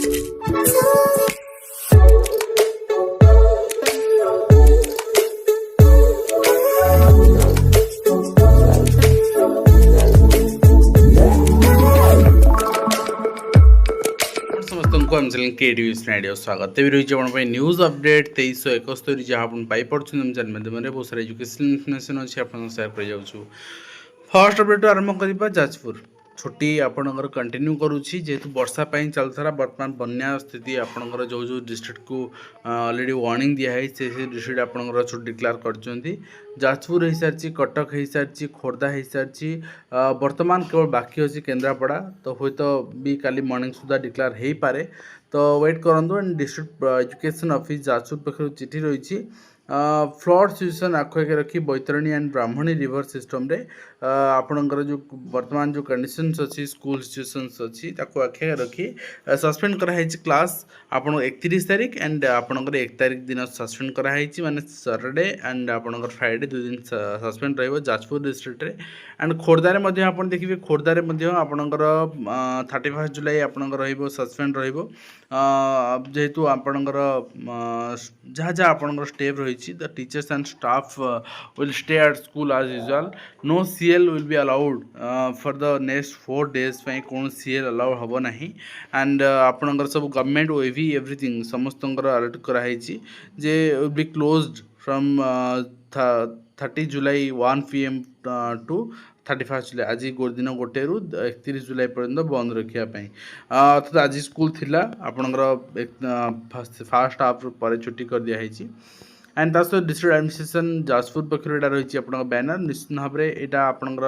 समस्त के स्नाइडियो स्वागत तेज रही है न्यूज अपडेट 2371 जहाँ आप पाइपे चैनल माध्यम बहुत सारा एजुकेशनल इनफर्मेशन अच्छी आप सेयार कर फर्स्ट अपडेट आरंभ करवा जाजपुर छुट्टी आपणकर कंटिन्यू करुच्ची जेहेतु वर्षा चलता बर्तमान बन्या स्थिति आपणकर जो जो डिस्ट्रिक्ट को ऑलरेडी वार्निंग दिखाई से डिस्ट्रिक्ट आपणकर छुट्टी डिक्लेयर कर जाजपुर हो सारी कटक हो सारी खोर्धा हो सारी बर्तमान केवल बाकी अच्छी केन्द्रापड़ा तो हूँ तो भी काली मॉर्निंग सुधा डिक्लेयर हो पारे तो वेट करूँ and district education office Jajpur पक्ष चिठी रही फ्लड सिचुएसन आखिक रखी Baitarani and Brahmani river system रे आपणकर जो वर्तमान जो कंडीशंस अच्छी स्कूल सिचुएशंस अच्छी आखिक रखी सस्पेंड कराई क्लास आप 31 तारीख एंड आपणकर 1 तारीख दिन सस्पेंड कराई माने सैटरडे एंड आपणकर फ्राइडे 2 दिन सस्पेंड रहिबो जाजपुर डिस्ट्रिक्ट रे एंड खोर्धारे मध्ये आपण देखिबे खोर्धारे मध्ये आपणकर 31 जुलाई आपणकर रहिबो सस्पेंड रहिबो जेहेतु आपणकर जहाँ जहाँ आपणकर स्टेप रही the teachers and staff will stay at school as usual no CL will be allowed for the next 4 days ପାଇଁ कौन CL allow हबो नहीं and आपणकर सब गवर्नमेंट ओवी एवरीथिंग समस्तंकर अलर्ट कराई जे will be closed from 30 July 1 PM to 31 जुलाई आज दिन 1 ରୁ 31 जुलाई पर्यंत बंद रखापी अर्थात आज स्कूल थिला आपणकर फास्ट हाफ पर छुट्टी कर दिखाई एंड ता सहित डिस्ट्रिक्ट एडमिनिस्ट्रेशन जाजपुर पक्ष रही आप बैनर निश्चित भाव में यहाँ आपंकर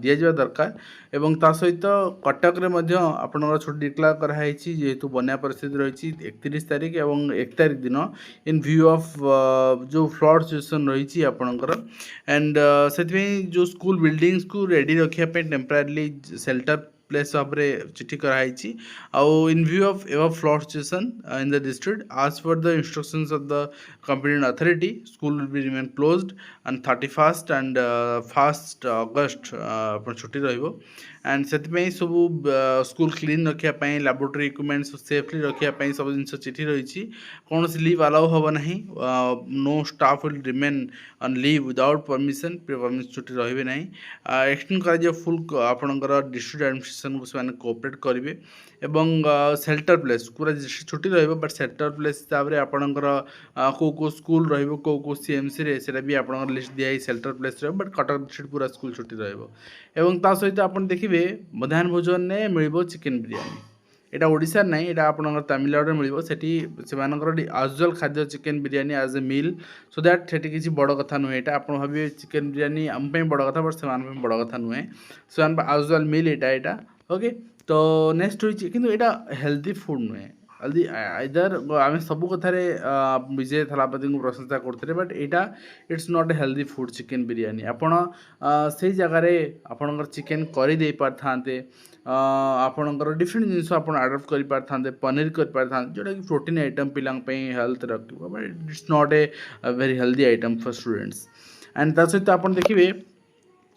दि जा दरकार एवं ता सहित कटक आपंकर छुट्टी डिक्लेयर कराई जेहेतु बन्या परिस्थिति रही 31 तारीख और 1 तारीख दिन इन व्यू ऑफ जो फ्लड सिचुएसन रही आपंकर एंड से जो स्कूल बिल्डिंग्स को रेडी रखापी टेम्परारी शेल्टर प्लेस भाव में चिठी कराई आउ इन view of ever flood situation in the district आज पर the instructions of the competent authority school will be remain closed and 31st and 1st August छुट्टी रहिबो एंड से सब स्कूल क्लीन रखापी लैबोरेटरी इक्विपमेंट्स सेफली रखापी सब जिन चिठी रही कौन लीव अलाउ हम ना no staff will remain on leave without permission छुट्टी रही ना एक्सटेंड कर फुल आपणकर डिस्ट्रिक्ट एडमिनिस्ट्रेशन को से कोऑपरेट करेंगे एवं शेल्टर प्लेस पूरा छुट्टी रहिबो बट शेल्टर प्लेस हिसाब से आपणकर को स्कूल रहिबो को सीएमसी रे सेटा भी आपणकर लिस्ट दिया शेल्टर प्लेस रहिबो बट कटक डिस्ट्रिक्ट पूरा स्कूल छुट्टी रहिबो एवं ता सहित आपण देखिबे मध्याह्न भोजन ने मिलिबो चिकेन बिरयानी एटा ओडिसा नहीं एटा आपणकर तमिलनाडु में मिलिबो सेठी सेमानकर आजुअल खाद्य chicken biryani as a meal so that सेठी किसी बड़ कथा नुहे एटा आपण भाबे चिकेन बिरयानी हम पे बड़ कथा बट सेमान पे बड़ कथा नुहे सेमान आजुअल मील एटा ओके तो नेक्स्ट होइछि किंतु एटा हेल्दी फूड नुहे हेल्दी आइदर आम सब कथार विजय थलापति को प्रशंसा करते बट यहाँ it's not a healthy food chicken biryani आपण से जगार आपणकर चिकेन करी दे पारथांते आपणकर डिफरेंट जिनस आप आडप्ट कर पारथांते पनीर कर पारथांते जोटा कि प्रोटीन आइटम पिलांग हेल्थ रखिबो but it's not a very healthy item for students and ता सहित आप देखिए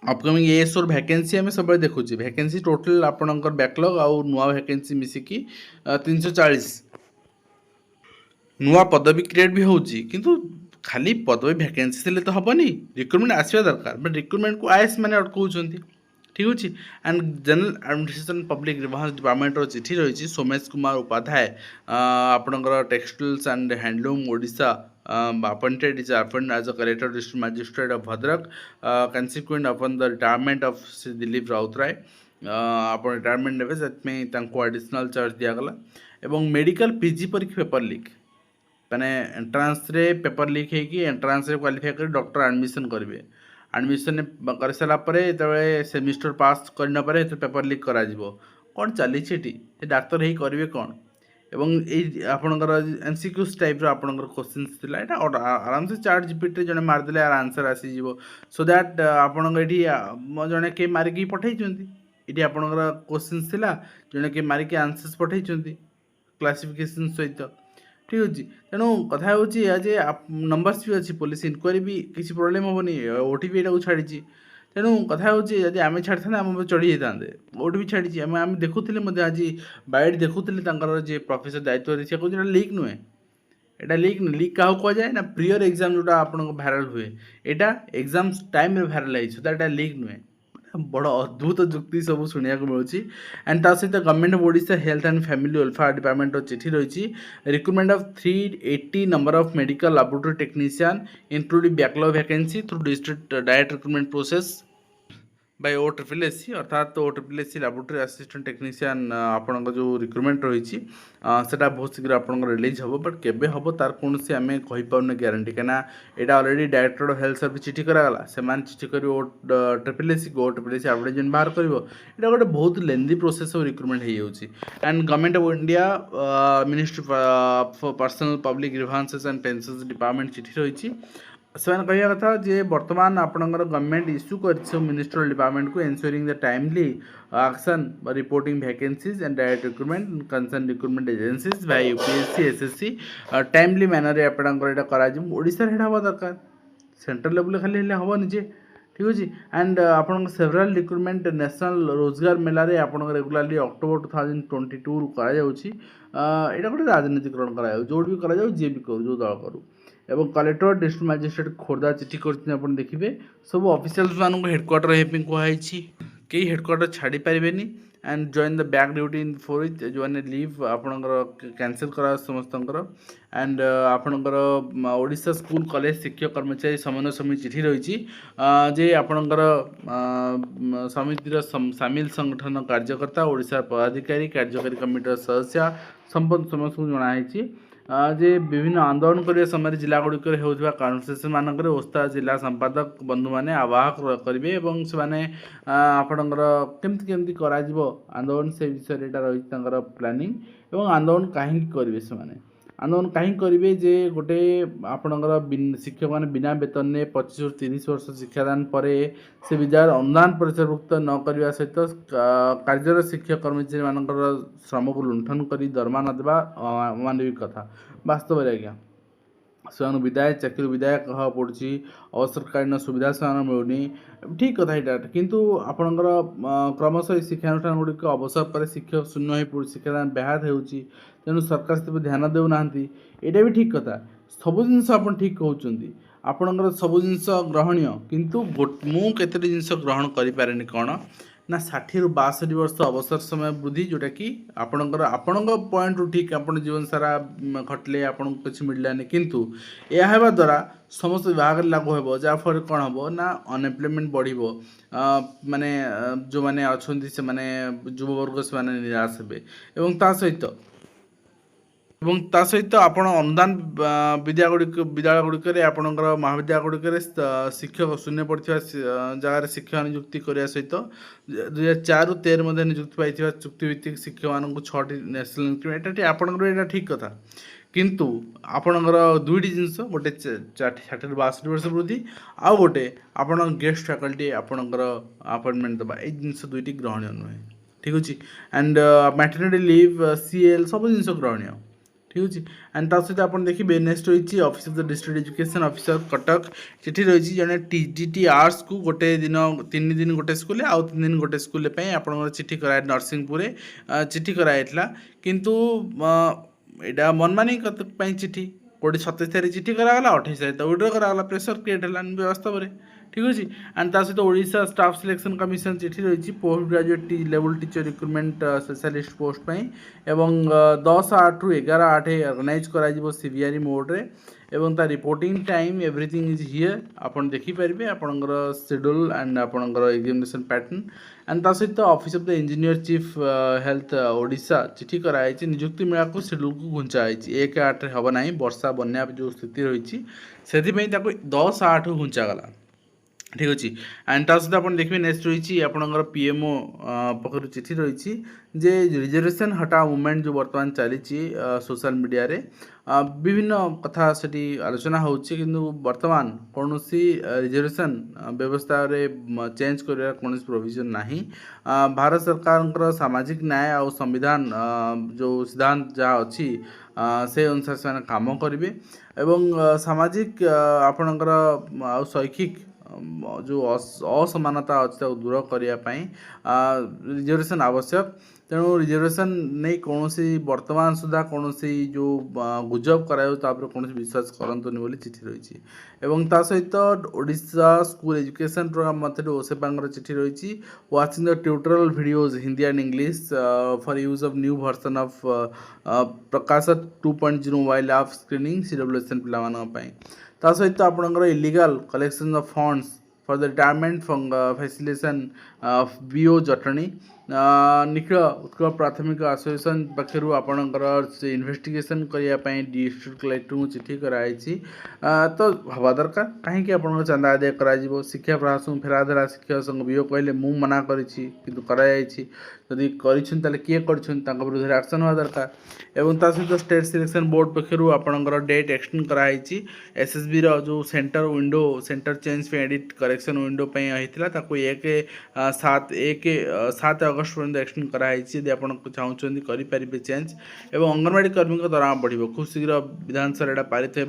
अपकमिंग एएस और वैकेंसी आम सब देखुचे वैकेंसी टोटल आपणकर बैकलॉग आउ नुआ वैकेंसी मिसिकी 340 नुआ पदवी क्रिएट भी होची किंतु खाली पदवी वैकेंसी से तो हेनी रिक्रुटमेंट आसवा दरकार बट रिक्रुटमेंट को आईएएस मैंने अटकाउं ठीक अच्छे and general administration public reforms department चिठी रही सोमेश कुमार उपाध्याय आपणकर textiles and handloom Odisha appointed is appointed as a collector district magistrate of Bhadrak consequent upon the retirement of Sri Dilip Rautray upon retirement नेबे से additional charge दिगला एवं medical PG परीक्षा paper leak मैंने entrance रे paper leak होगी entrance रे qualify कर doctor admission करेंगे एडमिशन कर सारापर जो सेमिस्टर पास करना पेपर लीक करा कौन चली डाक्तर ही करेंगे कौन एवं आपणकर एमसीक्यूज टाइप आपणकर क्वेश्चंस थिला एटा आराम से चार्ट जीपीटी जने मारदेले यार आंसर आसी जीवो सो दैट आपणकर एठी जने के मारिकी पठाई चंती एठी आपणकर क्वेश्चंस थिला जने के मारिकी आंसर्स पठाई चंती क्लासिफिकेशन सहित ठीक अछि तेणु कथा होची आज नंबर्स भी अछि पुलिस इंक्वायरी भी किसी प्रॉब्लम होबनी ओटीपी एटा को छाडी छी ତେଣୁ କଥା ହେଉଛି ଯଦି ଆମେ ଛାଡ଼ିଥାନ୍ତେ ଆମ ଉପରେ ଚଢ଼ି ଯାଇଥାନ୍ତେ। କୋଉଠି ବି ଛାଡ଼ିଛି ଆମେ ଦେଖୁଥିଲେ ମଧ୍ୟ ଆଜି ବାଇଟ୍ ଦେଖୁଥିଲେ ତାଙ୍କର ଯିଏ ପ୍ରଫେସର ଦାୟିତ୍ୱରେ ସେ କହୁଛି ଏଇଟା ଲିକ୍ ନୁହେଁ। ଏଇଟା ଲିକ୍ ନୁହେଁ। ଲିକ୍ କାହାକୁ କୁହାଯାଏ ନା ପ୍ରିୟର ଏକ୍ଜାମ୍ ଯେଉଁଟା ଆପଣଙ୍କ ଭାଇରାଲ୍ ହୁଏ, ଏଇଟା ଏକ୍ଜାମ୍ ଟାଇମ୍ରେ ଭାଇରାଲ୍ ହେଇଛି, ତ ଏଇଟା ଲିକ୍ ନୁହେଁ। ବଡ଼ ଅଦ୍ଭୁତ ଯୁକ୍ତି ସବୁ ଶୁଣିବାକୁ ମିଳୁଛି। ଆଣ୍ଡ ତା ସହିତ government of Odisha health and family welfare ଡିପାର୍ଟମେଣ୍ଟର ଚିଠି ରହିଛି। Recruitment of 380 number of medical laboratory technician including backlog vacancy through district direct recruitment process by OSSC अर्थात OSSC लाबोरेटरी असिस्टेंट टेक्नीशियन आपणकर जो रिक्रुटमेंट रही सेटा बहुत शीघ्र आप रिलीज हम बट केबे हम तार कौन से आम कहीपर ग्यारंटी कहीं यहाँ already director of health service चिठी करागला से चिठी कर OSSC को OSSC एडवर्टाइजमेंट बाहर कर गोटे बहुत लेंदी प्रोसेस ऑफ रिक्रुटमेंट हो and government of India ministry for personnel public grievances and pensions department चिठी रही से कह कथा जे बर्तमान आपणकर गवर्नमेंट इश्यू कर मिनिस्ट्रियल डिपार्टमेंट को ensuring the timely action reporting vacancies and direct recruitment concern recruitment agencies by UPSC SSC timely manner आपणकर ओडिशा हेबा दरकार सेंट्रल लेवल खाली हेबनी जे ठीक अच्छे एंड आपन सेवराल रिक्रुटमेंट नेशनल रोजगार मेलार आप रेगुलाली अक्टोबर 2022 यहाँ गोटे राजनीतिकरण कर जो भी कर जी भी करूँ जो दल करूँ एवं कलेक्टर डिस्ट्रिक्ट मजिस्ट्रेट खोर्धा चिठी करते देखिए सब ऑफिशियल्स मानक हेडक्वार्टर होने कहुई कई हेडक्वार्टर छाड़ी पारे and join the back duty in 4th जो मैंने लीव आपणकर कैंसिल करा समस्त एंड आपणकर ओडिशा स्कूल कॉलेज शिक्षक कर्मचारी समन्वय समिति चिठी रही जे आपणकर समितिर सामिल संगठन कार्यकर्ता ओडिशा पदाधिकारी कार्यकारी कमिटर सदस्य संपन्न समस्त जनाई जे विभिन्न आंदोलन करने समय जिला गुड़िक होता कन्वर्सेसन मानक ओस्ता जिला संपादक बंधु मैंने आवाहक करेंगे से आपणकर केमती केमती आंदोलन से विषय रही प्लानिंग एवं आंदोलन कहीं करेंगे से आंदोलन कहीं करेंगे जे गोटे आपणकर शिक्षक मैंने बिना वेतन ने 25 ରୁ 30 वर्ष शिक्षादान पर से विद्यालय अनुदान परिचयभुक्त न करने सहित कार्यरत शिक्षक कर्मचारी मानकर श्रम को लुंठन कर दरमा न देवा अमानविक कथा वास्तव में आज्ञा से विदाय चाकरी विदाय कह पड़ी अवसरकालीन सुविधा से मिलूनी ठीक कथा यहाँ किंतु आपणकर क्रमशः शिक्षानुष्ठान गुड़िक अवसर पर शिक्षक शून्य हो शिक्षादान ब्याहत होणु सरकार से ध्यान देना यहाँ भी ठीक कथा सब जिनस आप ठीक कहते आपणकर सब जिनस ग्रहणीय किंतु मु केते जिनस ग्रहण करें कौन ना 60 ରୁ 62 वर्ष अवसर समय वृद्धि जोटा कि आपणकर आपण पॉइंट रू ठीक आप जीवन सारा खटले आपन कुछ मिललानी किंतु यह हेबा द्वारा समस्त विभाग लागू हो जहाँफल कौन हम ना अनएम्प्लॉयमेंट बढ़ माने जो मैंने अच्छा से माने युववर्ग से निराश हे ता सहित आप अनुदान विद्यालय गुड़िक आपणकर महाविद्यालय गुड़िक शिक्षक शून्य पड़ता जगार शिक्षक नियुक्ति करने सहित 2004 ରୁ 13 नियुक्ति पाई चुक्तिभित्तिक शिक्षक मानक 6टी नेशनल इंक्रीमेंट आपणकर यहाँ ठीक कथा किंतु आपणकर दुईटी जिनस गोटे 60 ରୁ 62 वर्ष वृद्धि आउ गोटे आप गेस्ट फैकल्टी आपणकर अपॉइंटमेंट देवा ये जिनस दुईटी ग्रहणीय नुहे ठीक अच्छे एंड मैटरनिटी लीव CL सब जिनस ग्रहणीय ठीक अच्छे एंड ता सहित आप देखिए नेक्स्ट रही office of the district education officer Cuttack चिठी रही जड़े TGT आर्ट्स को गोटे दिन 3 दिन गोटे स्कूल आउ 3 दिन गोटे स्कूल आप चिठी कराए नरसिंहपुर चिठी कराइला किंतु यहाँ मनमानी चिठी कोटी 27 तारीख चिठी करागला 28 तारीख विड्र करागला प्रेसर क्रिएट है वास्तव में ठीक अच्छे एंड ता सहित ओडिशा स्टाफ सिलेक्शन कमिशन चिठी रही post graduate level teacher recruitment specialist post पाई एवं 10/8 ରୁ 11/8 ऑर्गेनाइज करा CVRE मोड रे एवं ता reporting time everything is here आपन देखि परिबे आपनकर शेड्यूल एंड आपनकर एग्जामिनेशन पैटर्न एंड ता सहित office of the engineer chief health Odisha चिठी कराई नियुक्ति मेला को शेड्यूल को घुंचा 1/8 रे हबो नाही वर्षा बन्या जो स्थिति रही से 10/8 घुंचा गला ठीक अच्छे एंड ता सहित आप देखिए नेक्स्ट रही आपंकर PMO पक्ष चिठी रही जे रिजर्वेशन हटा मूवमेंट जो बर्तमान चली सोशल मीडिया रे विभिन्न कथा से आलोचना होची किंतु वर्तमान कौन सी रिजर्वेशन व्यवस्था रे चेंज कर कौन प्रोविजन नहीं भारत सरकार सामाजिक न्याय और संविधान जो सिद्धांत जहाँ अच्छी से अनुसार से काम करेंगे एवं सामाजिक आपणकर शैक्षिक जो असमानता अच्छी दूर करने रिजर्वेशन आवश्यक। तेणु रिजर्वेशन नहीं कौन वर्तमान सुधा कौन जो गुजब कर कौन विश्वास करतुनि बोली चिठी रही एवं ता सहित ओडिशा स्कूल एजुकेशन प्रोग्राम मध्य ओसेपांगर चिठी रही watching the tutorial videos Hindi and English for use of new version of Prakash 2.0 mobile app screening CWSN पिलामानपाई ता सहित आपणकर illegal collection of funds for the retirement facilitation बीओ जटणी निखिल उत्कल प्राथमिक एसोसिएशन पक्षर आपणकर इन्वेस्टिगेशन करने डिस्ट्रिक्ट कलेक्टर को चिठी कराई तो हवा दरकार कहीं आप चंदा आदाय कर शिक्षा प्रशासन फेराधरा शिक्षक संघ बीओ कहले मु मना करी किए कर विरुद्ध एक्शन हवा दरकार एवं ता सहित स्टेट सिलेक्शन बोर्ड पक्षर आपणकर डेट एक्सटेंड कराई SSB रो जो सेंटर विंडो सेंटर चेंज पे एडिट करेक्शन विंडो होता 7 अगस्त पर्यंत एक्सटेंड कराई यदि आप चाहते करेंगे चेंज एवं अंगनवाड़ी कर्मी दरमा बढ़ खूब शीघ्र विधानसभा यहाँ पारित हो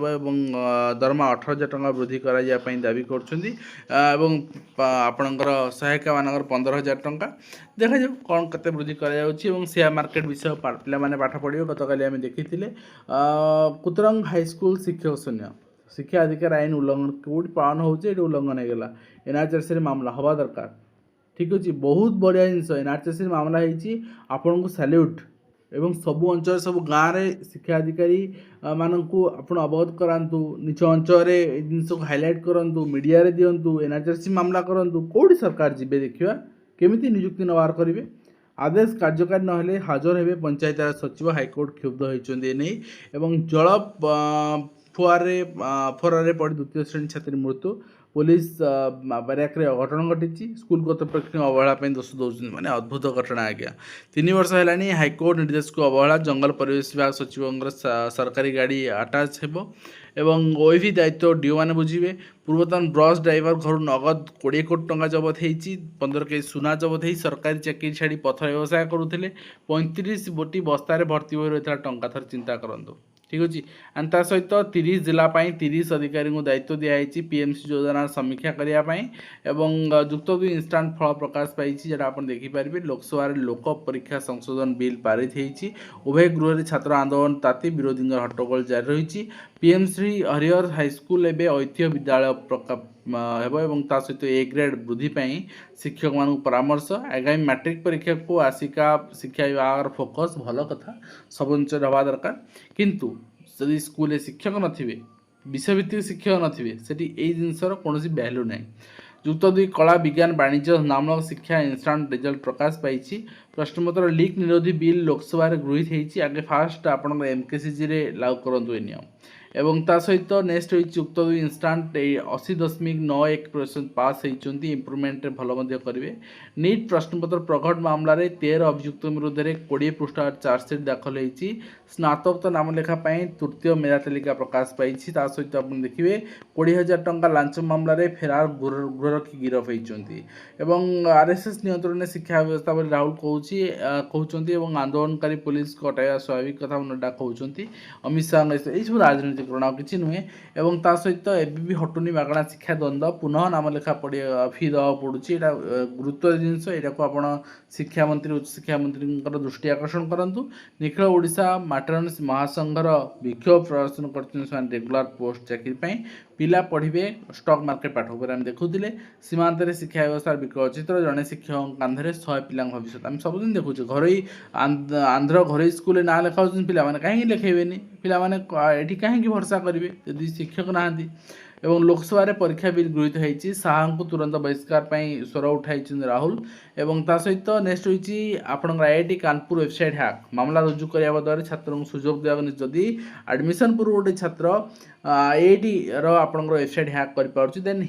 दरमा 18,000 टଙ୍କା वृद्धि कराई दाबी करपणकर सहायिका मानकर 15,000 टଙ୍କା देखा जाऊ कौन कते वृद्धि शेयर मार्केट विषय पे पाठ पढ़े गतकाली आम देखी कुतरंग हाईस्कल शिक्षक शून्य शिक्षा अधिकार आईन उल्लंघन कौट पालन होती उल्लंघन होगा NRCC मामला हवा दरकार ठीक अच्छे बहुत बढ़िया जिनस NRCC मामला होती आपन को सैल्यूट एवं सबु अंचल सब गाँव में शिक्षा अधिकारी मानक आप अवगत करातु निज अंचल जिन को हाइलाइट करूँ मीडिया रे दिंतु NRCC मामला करूँ कौटी सरकार जी देखा केमी नियुक्ति नवार करेंगे आदेश कार्यकारी नहेले हाजर हेबे पंचायत राज सचिव हाईकोर्ट क्षुब्ध होती एवं जल फोरारे पड़ द्वितीय श्रेणी छात्री मृत्यु पुलिस बाराक अघटन घटी स्कूल कर्तृपक्ष अवहेला दोष दौरान माने अद्भुत घटना आज्ञा 3 वर्ष है हाईकोर्ट निर्देश को अवहेला जंगल परिवेश विभाग सचिव सरकारी गाड़ी आटाच हो एवं ओएवी दायित्व डीओ मैंने बुझे पूर्वतन ब्रश ड्राइवर घर नगद 20 कोटी टंका जबत होती 15 केजी सुना जबत हो सरकारी चाकरी छाड़ी पथर व्यवसाय करुले 35 गोटी बस्तार भर्ती हो रही टंका थर चिंता करूँ ठीक अच्छे एंड ता सहित 30 जिलापाई 30 अधिकारी को दायित्व दिखाई PMC योजना समीक्षा करने एवं जुक्त 2 इंस्टांट फल प्रकाश पाई जरा आप देखिपारे लोकसभा लोक परीक्षा संशोधन बिल पारित होती उभय गृह में छात्र आंदोलन ताती विरोधी हट्टगोल जारी रही PM श्री हरिहर हाईस्कल एवं ऐतिह्य विद्यालय एवं ता सहित A ग्रेड वृद्धि शिक्षक मान परामर्श आगामी मैट्रिक परीक्षा को आसिका शिक्षा विभाग फोकस भल कथा सब अंचल हवा दरकार किंतु यदि स्कूल शिक्षक नथिबे विषयभित्तिक शिक्षक नथिबे सेठी एई जिनसर कोनोसी वैल्यू नै जुक्त 2 कला विज्ञान वाणिज्य नामक शिक्षा इंस्टांट रिजल्ट प्रकाश पाई प्रश्नपत्र लीक निरोधी बिल लोकसभा गृहीत होती आगे फास्ट आप MKCG रे लागू करूँ ये नियम एवं ता सहित नेक्स्ट युक्त 2 इंस्टांट 80.91% पास होती इम्प्रुवमेंट भल करेंगे नीट प्रश्नपत्र प्रघट मामला 13 अभियुक्त विरुद्ध 20 पृष्ठ चार्जसीट दाखल होती स्नातक नामलेखा तृतीय मेधा तालिका प्रकाश पाई सहित आप देखिए 20,000 टंका लांच मामला फेरार गृहरक्षी गिरफ होती RSS नियंत्रण शिक्षा व्यवस्था बोली राहुल कहते आंदोलनकारी पुलिस को हटाया स्वाभाविक कथा नड्डा कहते अमित शाह यही सब राजनीतिक किसी नुहे एवं ता सहित एबी हटुनी मागणा शिक्षा द्वंद्व पुनः नामलेखा पड़े फी देवा पड़ुची गुरुत्व जिनस यहाँ को आप शिक्षा मंत्री उच्च शिक्षा मंत्री दृष्टि आकर्षण करूँ निखिल ओडिशा माट्रनस महासंघर विक्षोभ प्रदर्शन कर रेगुलर पोस्ट चाकरी पिला पढ़े स्टॉक मार्केट पाठ उपर आम देखुले सीमांत शिक्षा व्यवस्था विकल चित्र जड़े शिक्षक कांधे 100 पिला भविष्य आम सबुदिन देखुचे घर आंध्र घर स्कूल ना लेखा पे कहीं लिखेबेनि पे कहीं भरसा करेंगे यदि शिक्षक नहांती एवं लोकसभा परीक्षा बिल गृहीत होती शाह को तुरंत बहिष्कार स्वर उठाई राहुल एवं ता सहित नेक्स्ट होती आपण IIT कानपुर वेबसाइट हैक मामला रुजु करने द्वारा छात्र को सुजोग दिया जदि एडमिशन पूर्व गोटे छात्र IIT आपण वेबसाइट हैक कर then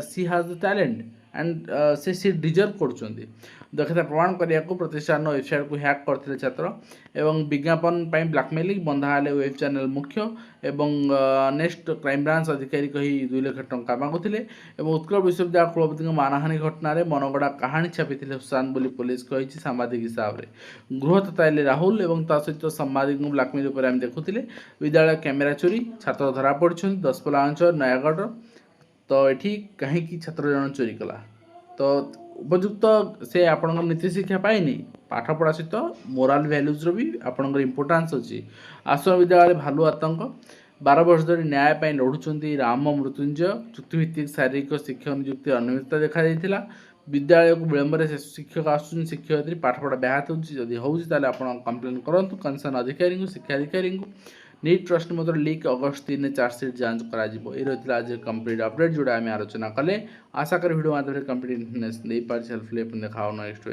she has the talent and she deserve कर दक्षता प्रमाण करने को प्रतिष्ठान वेबसाइट को हैक करते छात्र एवं विज्ञापन ब्लैकमेलिंग बंधा वेब चैनल मुख्य एवं नेक्स्ट क्राइम ब्रांच अधिकारी कही 2 लाख टंका मागुले उत्कल विश्वविद्यालय कुलपति मानहानि घटन मनगढ़ा कहानी छापी सुशांत बोली पुलिस कही सांबादिक हिसाब से गृह तताइले राहुल एवं ता सहित सांबादिक ब्लैकमेल उपर आम देखुले विद्यालय कैमेरा चोरी छात्र धरा पड़ी दसपल्ला अंचल नयागढ़ तो ये कहीं छात्र जन चोरी कला तो उपयुक्त से आपंकर नीति शिक्षा पाइनि पाठपढ़ा सहित मोराल भैल्यूज भी आपंकर इम्पोर्टान्स अच्छी। आश्रम विद्यालय भालू आतंक 12 वर्ष धरी न्याय पाई लढ़ुंट राम मृत्युंजय चुक्तिभित्तिक शारीरिक शिक्षक नियुक्ति अनियमितता देखा विद्यालय को विलंब से शिक्षक आसुन शिक्षयित्री पाठपढ़ा ब्याहत होती आप कंप्लेन करूँ कनसर्न अधिकारी शिक्षा अधिकारी। नीट प्रश्न पत्र लीक अगस्त 3 चार्जसीट जांच कर ये रही आज कंप्लीट अपडेट जोड़ा आम आलोचना कले आशा कर वीडियो माध्यम कंप्लीट इन्फॉर्मेशन दे पार्टी हेल्पफुल देखा नेक्स्ट।